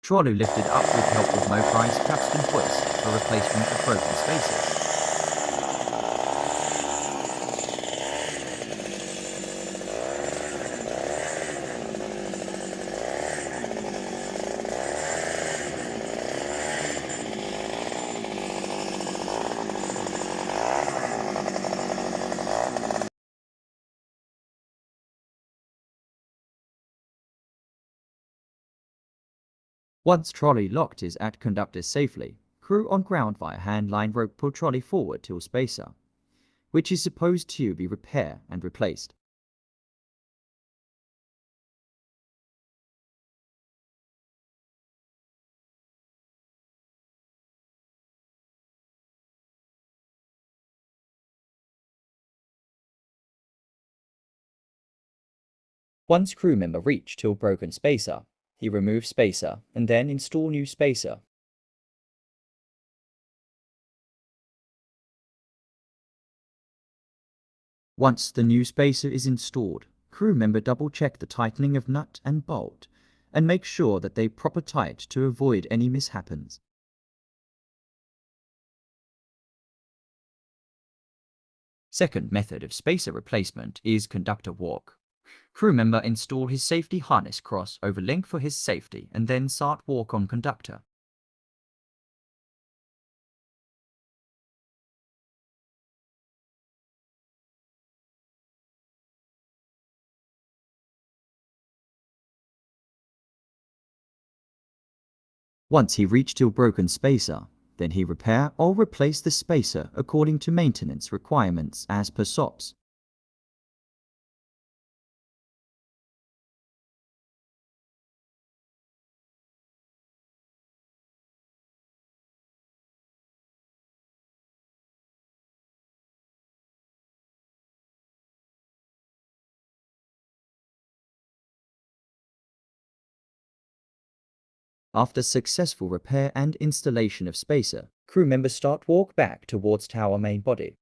Trolley lifted up with help of motorized capstan hoist for replacement of broken spaces. Once trolley locked is at conductor safely, crew on ground via hand line rope pull trolley forward till spacer, which is supposed to be repaired and replaced. Once crew member reach till broken spacer, he remove spacer and then install new spacer. Once the new spacer is installed, crew member double check the tightening of nut and bolt and make sure that they proper tight to avoid any mishaps. Second method of spacer replacement is conductor walk. Crew member install his safety harness cross over link for his safety and then start walk on conductor. Once he reach till broken spacer, then he repair or replace the spacer according to maintenance requirements as per SOPs. After successful repair and installation of spacer, crew members start walk back towards tower main body.